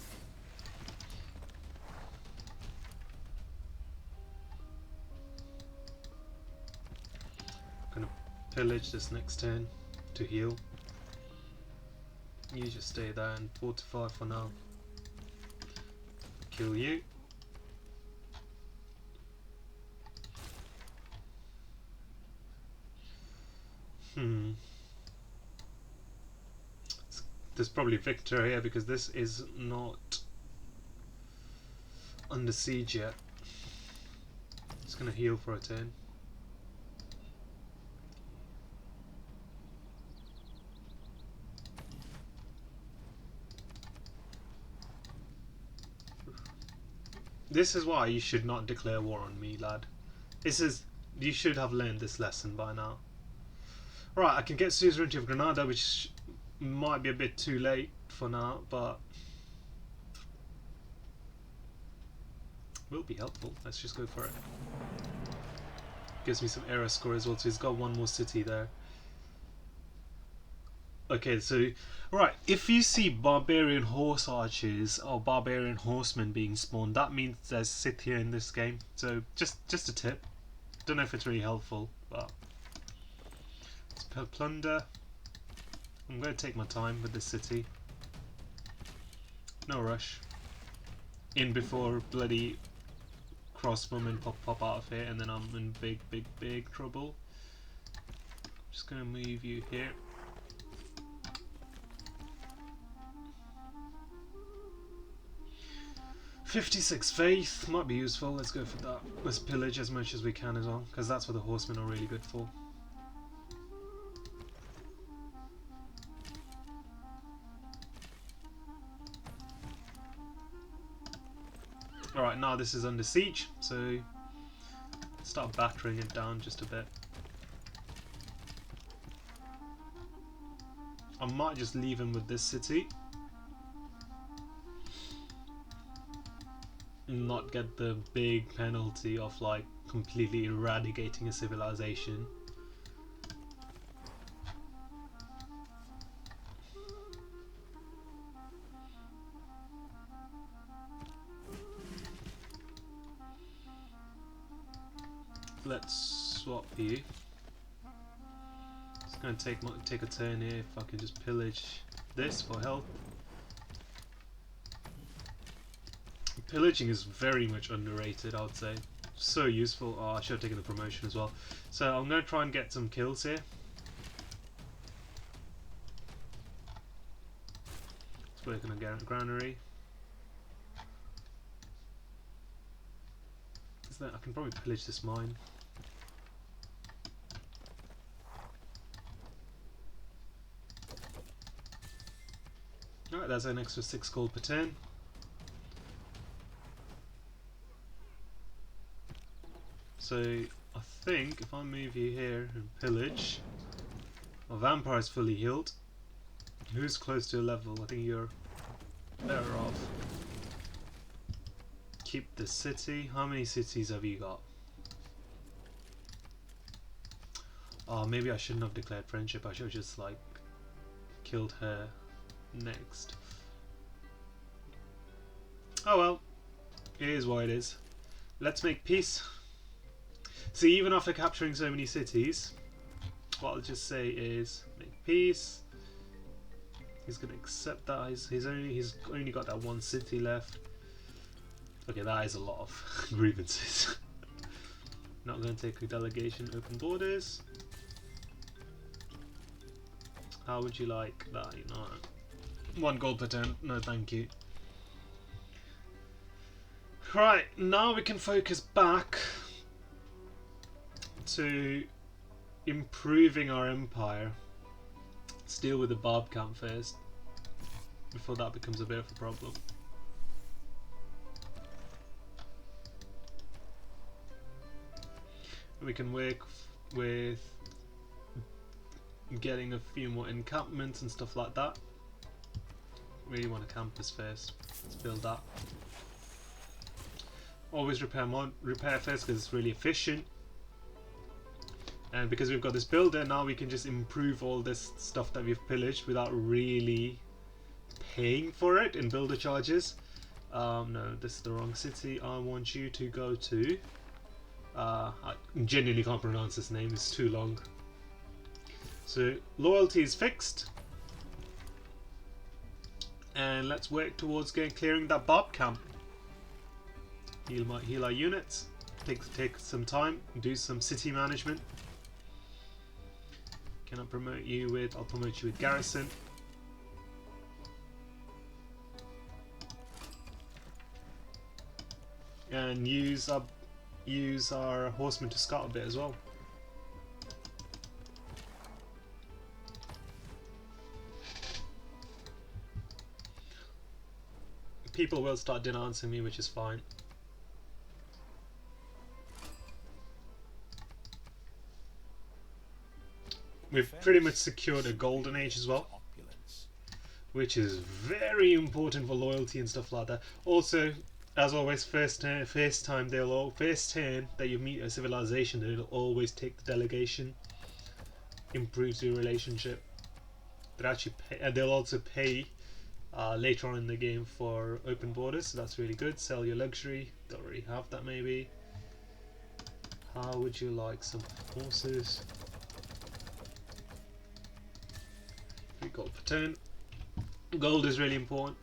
Gonna pillage this next turn to heal. You just stay there and fortify for now. Kill you. There's probably Victor here because this is not under siege yet. Just gonna heal for a turn. This is why you should not declare war on me, lad. You should have learned this lesson by now. Right, I can get suzerainty of Granada, which might be a bit too late for now, but will be helpful. Let's just go for it. Gives me some era score as well, so he's got one more city there. Okay, so right, if you see barbarian horse archers or barbarian horsemen being spawned, that means there's Scythia in this game. So just a tip. Don't know if it's really helpful, but let's plunder. I'm going to take my time with this city. No rush. In before bloody crossbowmen pop out of here, and then I'm in big trouble. Just going to move you here. 56 faith might be useful. Let's go for that. Let's pillage as much as we can as well, because that's what the horsemen are really good for. Alright, now this is under siege, so start battering it down just a bit. I might just leave him with this city. Not get the big penalty of like completely eradicating a civilization. Let's swap you. Just gonna take a turn here. If I can just pillage this for help. Pillaging is very much underrated, I would say. So useful. Oh, I should have taken the promotion as well. So I'm going to try and get some kills here. Let's work on a granary. I can probably pillage this mine. Alright, that's an extra 6 gold per turn. So I think if I move you here and pillage, my vampire is fully healed. Who's close to a level? I think you're better off. Keep the city. How many cities have you got? Oh, maybe I shouldn't have declared friendship. I should have just like killed her next. Oh well, it is what it is. Let's make peace. See, even after capturing so many cities, what I'll just say is make peace. He's gonna accept that. He's only got that one city left. Okay, that is a lot of grievances. Not gonna take a delegation. Open borders. How would you like that? You know, 1 gold per turn. No, thank you. Right, now we can focus back to improving our empire. Let's deal with the Barb camp first, before that becomes a bit of a problem. We can work with getting a few more encampments and stuff like that. Really want a campus first. Let's build that. Always repair first because it's really efficient. And because we've got this builder, now we can just improve all this stuff that we've pillaged without really paying for it in builder charges. No, this is the wrong city. I want you to go to... I genuinely can't pronounce this name, it's too long. So, loyalty is fixed. And let's work towards clearing that Barb camp. Heal our units. Take some time, do some city management. Can I promote you with... I'll promote you with garrison. And use our use our horsemen to scout a bit as well. People will start denouncing me, which is fine. We've pretty much secured a golden age as well, which is very important for loyalty and stuff like that. Also, as always, first turn that you meet a civilization, it'll always take the delegation. Improves your relationship. They'll also pay later on in the game for open borders, so that's really good. Sell your luxury. Don't really have that maybe. How would you like some horses? 3 gold per turn. Gold is really important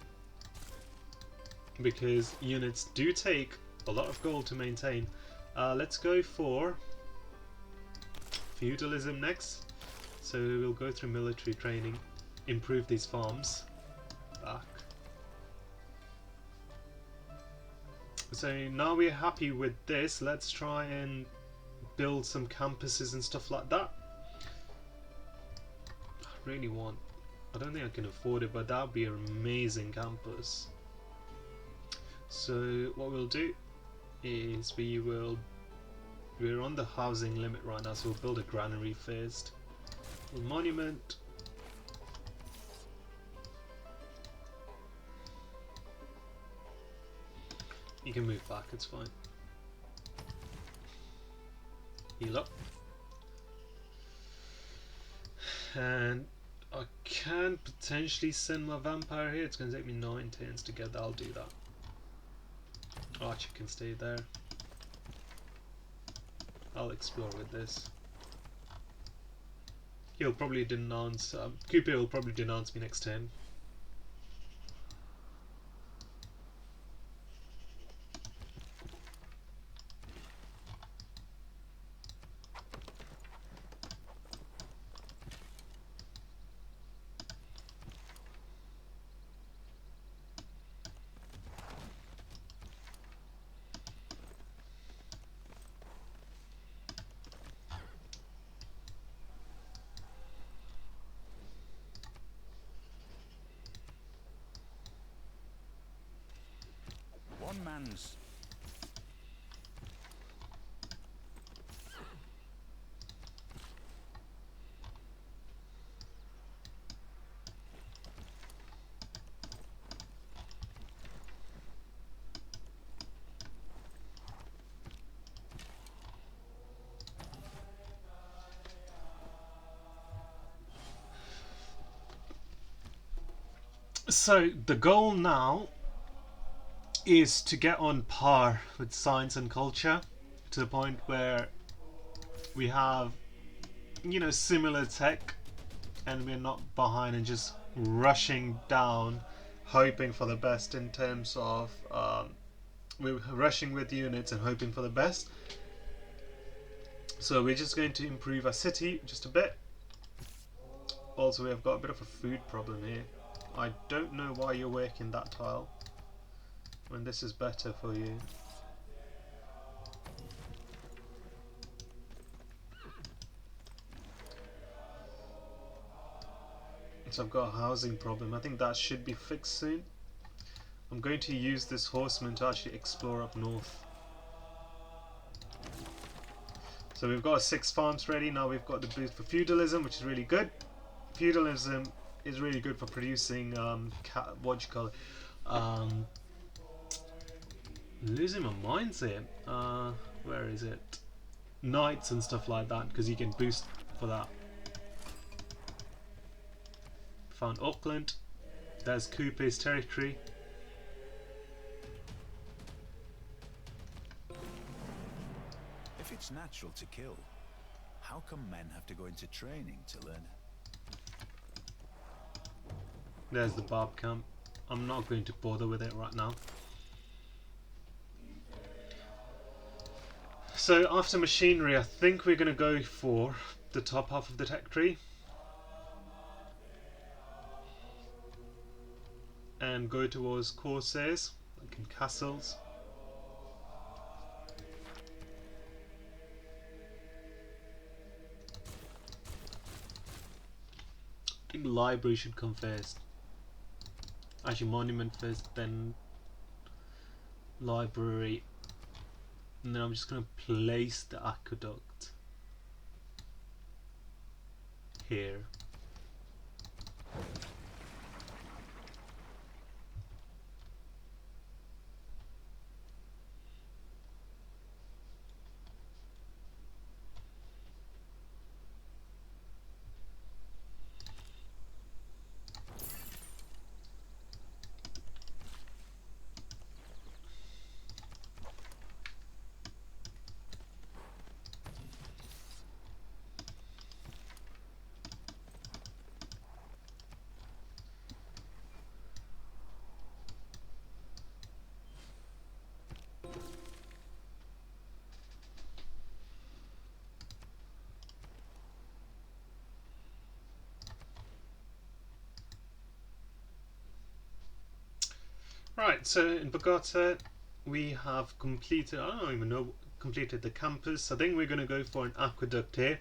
because units do take a lot of gold to maintain. Let's go for feudalism next. So we'll go through military training, improve these farms back. So now we're happy with this, let's try and build some campuses and stuff like that. I don't think I can afford it, but that would be an amazing campus. So what we'll do is we're on the housing limit right now, so we'll build a granary first. A monument. You can move back, it's fine. Heal up. And I can potentially send my vampire here. It's going to take me 9 turns to get that. I'll do that. Archer can stay there. I'll explore with this. He'll probably denounce. Cooper will probably denounce me next turn. One man's So the goal now is to get on par with science and culture to the point where we have, you know, similar tech and we're not behind and just rushing down hoping for the best in terms of we're rushing with units and hoping for the best. So we're just going to improve our city just a bit. Also, we have got a bit of a food problem here. I don't know why you're working that tile when this is better for you. So I've got a housing problem. I think that should be fixed soon. I'm going to use this horseman to actually explore up north. So we've got 6 farms ready. Now we've got the boost for feudalism, which is really good. Feudalism is really good for producing what do you call it? Losing my mind here. Where is it? Knights and stuff like that, because you can boost for that. Found Auckland. There's Cooper's territory. If it's natural to kill, how come men have to go into training to learn it? There's the barb camp. I'm not going to bother with it right now. So after machinery, I think we're going to go for the top half of the tech tree and go towards corsairs, like in castles. think library should come first. Actually, monument first, then library, and then I'm just going to place the aqueduct here. Right, so in Bogota we have completed, I don't even know, completed the campus. I think we're going to go for an aqueduct here.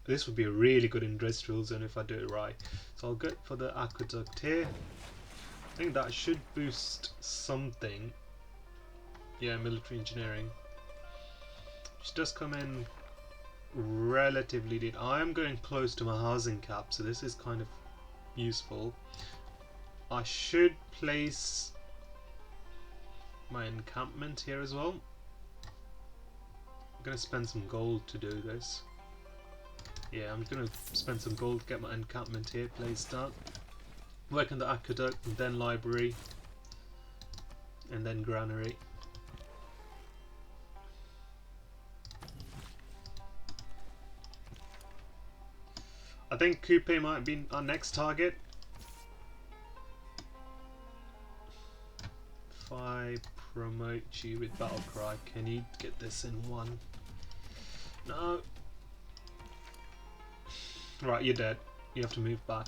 This would be a really good industrial zone if I do it right. So I'll go for the aqueduct here. I think that should boost something. Yeah, military engineering. Which does come in relatively deep. I am going close to my housing cap, so this is kind of useful. I should place my encampment here as well. I'm going to spend some gold to do this. Yeah, I'm going to spend some gold to get my encampment here placed out. Work on the aqueduct, and then library, and then granary. I think Coupe might be our next target. If I promote you with battle cry, can you get this in one? No. Right, you're dead. You have to move back.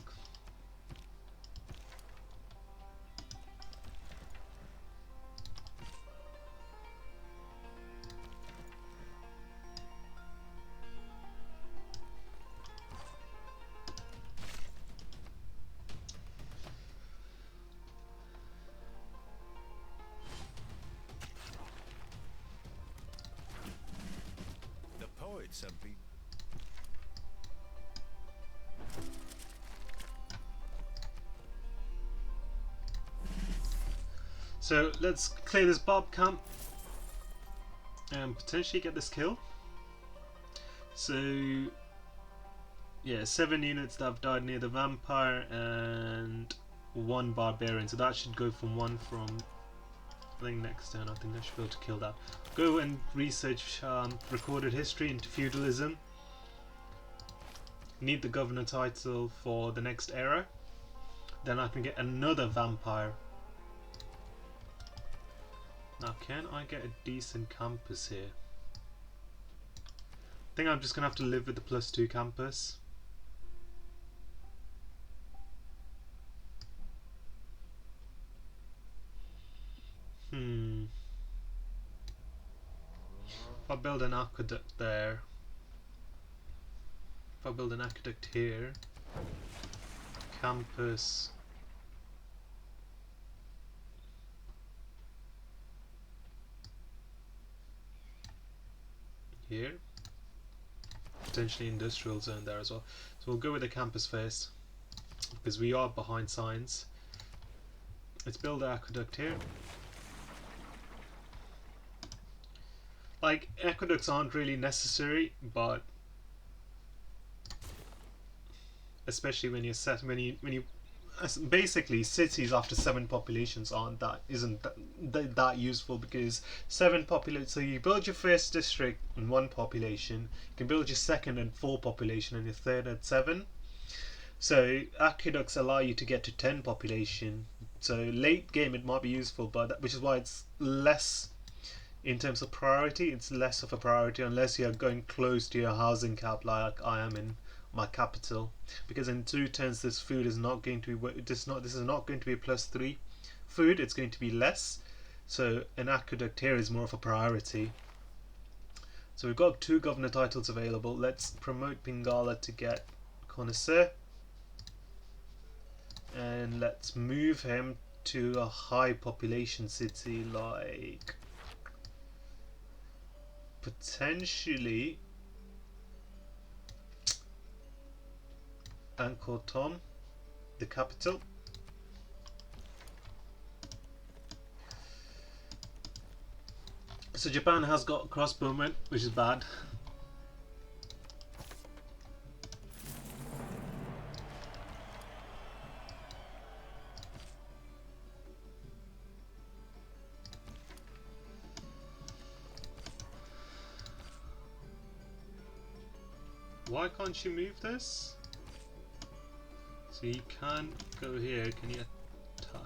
The poets have been. So let's clear this Bob camp and potentially get this kill. So yeah, 7 units that have died near the vampire and 1 barbarian. So that should go from 1 from, I think next turn. I think I should be able to kill that. Go and research recorded history into feudalism. Need the governor title for the next era. Then I can get another vampire. Now, can I get a decent campus here? I think I'm just going to have to live with the +2 campus. If I build an aqueduct there, if I build an aqueduct here, campus here, potentially industrial zone there as well. So we'll go with the campus first because we are behind science. Let's build an aqueduct here. Like, aqueducts aren't really necessary, but especially when you're set, when you basically cities after 7 populations isn't that useful, because 7 population, so you build your first district in 1 population, you can build your second and 4 population, and your third at 7. So aqueducts allow you to get to 10 population. So late game it might be useful, but which is why it's less. In terms of priority, it's less of a priority unless you're going close to your housing cap like I am in my capital, because in 2 turns this food is not going to be this is not going to be a +3 food, it's going to be less. So an aqueduct here is more of a priority. So we've got 2 governor titles available. Let's promote Pingala to get connoisseur. and let's move him to a high population city like potentially Angkor Thom, the capital. So Japan has got crossbowmen, which is bad. Why can't you move this? So you can go here, can you attack?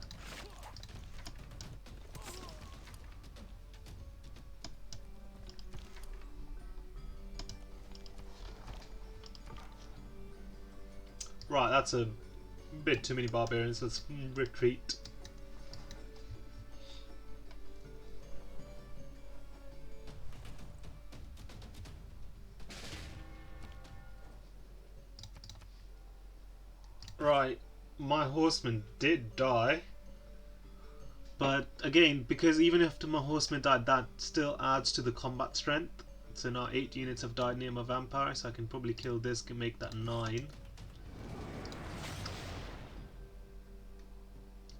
Right, that's a bit too many barbarians, let's retreat. Right, my horseman did die. But again, because even after my horseman died, that still adds to the combat strength. So now 8 units have died near my vampire, so I can probably kill this, can make that 9.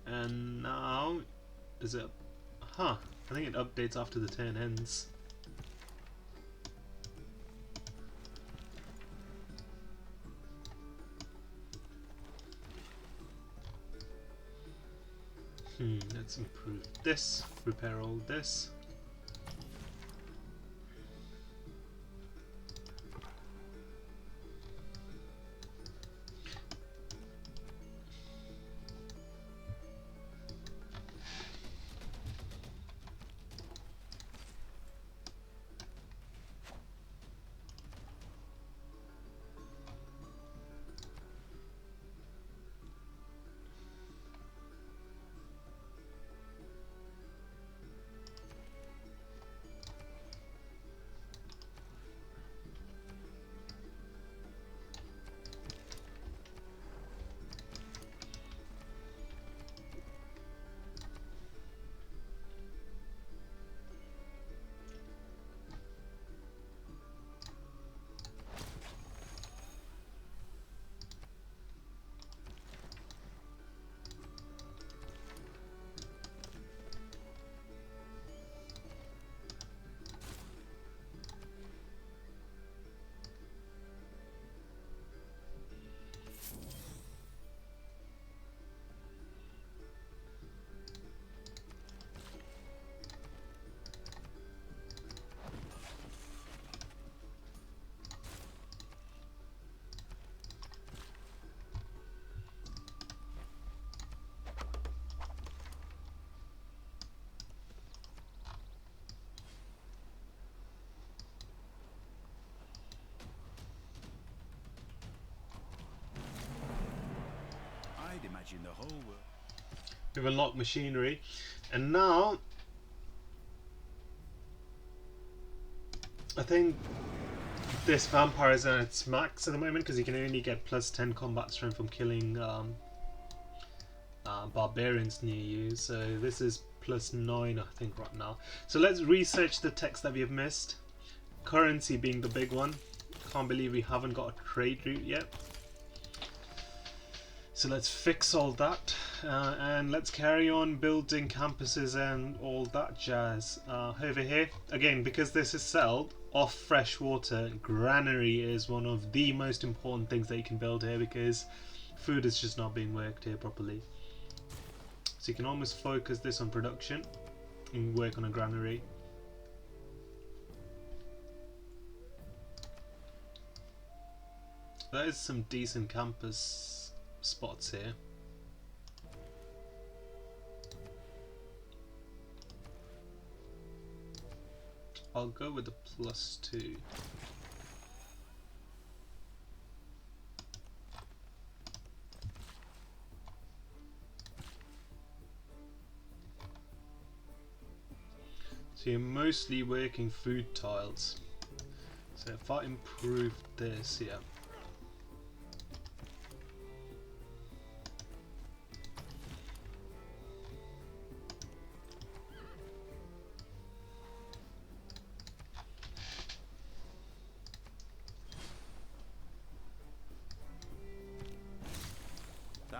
And now, is it... Huh, I think it updates after the turn ends. Let's improve this, repair all this. Imagine the whole world. We've unlocked machinery, and now I think this vampire is at its max at the moment because you can only get plus 10 combat strength from killing barbarians near you. So this is plus 9, I think, right now. So let's research the text that we have missed. Currency being the big one. Can't believe we haven't got a trade route yet. So let's fix all that and let's carry on building campuses and all that jazz. Over here, again, because this is settled off fresh water, granary is one of the most important things that you can build here because food is just not being worked here properly. So you can almost focus this on production and work on a granary. There is some decent campus spots here. I'll go with the +2. So you're mostly working food tiles. So if I improve this, yeah.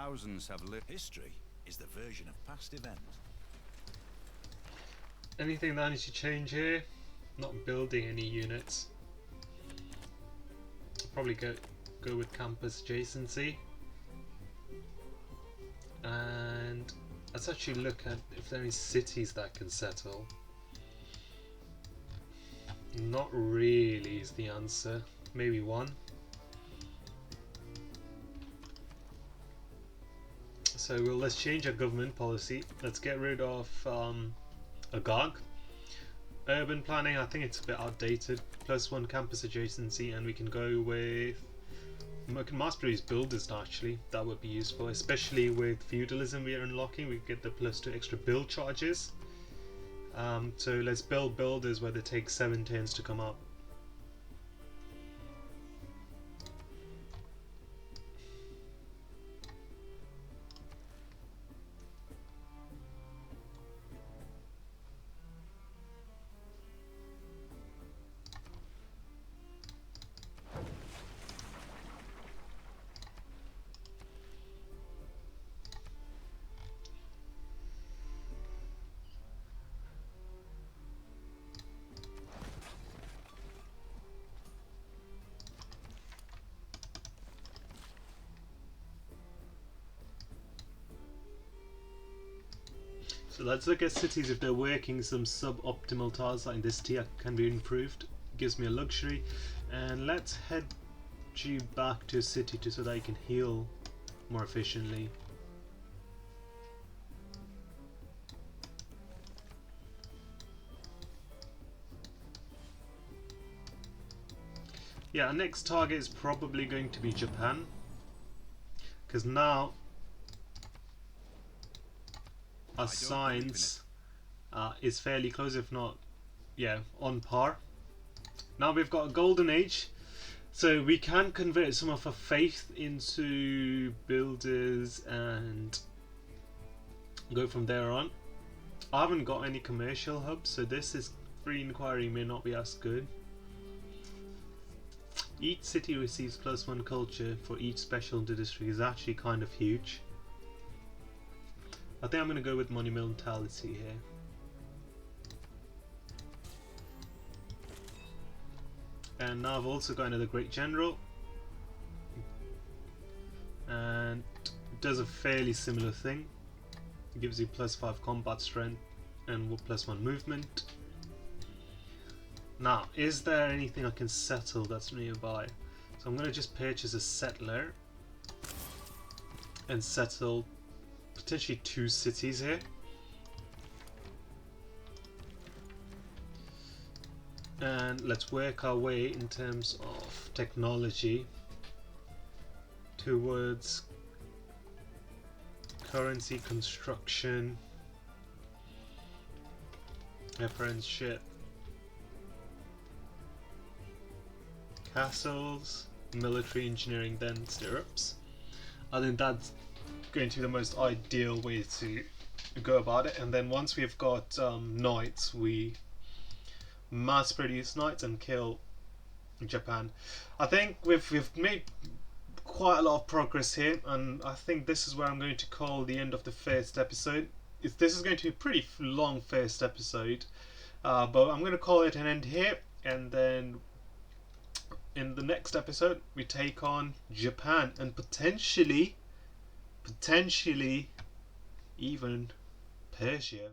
thousands have lived. History is the version of past events. Anything that I need to change here? Not building any units. I'll probably go with campus adjacency. And let's actually look at if there are any cities that can settle. Not really is the answer. Maybe one. So let's change our government policy. Let's get rid of agog. Urban planning, I think it's a bit outdated. +1 campus adjacency, and we can go with mass produce builders now, actually. That would be useful, especially with feudalism we are unlocking. We get the +2 extra build charges. So let's build builders where they take 7 turns to come up. So let's look at cities if they're working. Some suboptimal tiles like in this tier can be improved. Gives me a luxury. And let's head you back to a city so that you can heal more efficiently. Yeah, our next target is probably going to be Japan, because now our science is fairly close, if not, yeah, on par. Now we've got a golden age, so we can convert some of our faith into builders and go from there on. I haven't got any commercial hubs, so this is free inquiry may not be as good. Each city receives +1 culture for each specialty district is actually kind of huge. I think I'm going to go with monumentality here. And now I've also got another great general, and it does a fairly similar thing. It gives you +5 combat strength and +1 movement. Now, is there anything I can settle that's nearby? So I'm going to just purchase a settler and settle potentially 2 cities here. And let's work our way in terms of technology towards currency construction, apprenticeship, castles, military engineering, then stirrups. I think that's going to be the most ideal way to go about it. And then once we've got knights, we mass produce knights and kill Japan. I think we've made quite a lot of progress here, and I think this is where I'm going to call the end of the first episode. This is going to be a pretty long first episode, but I'm going to call it an end here, and then in the next episode we take on Japan and potentially even Persia.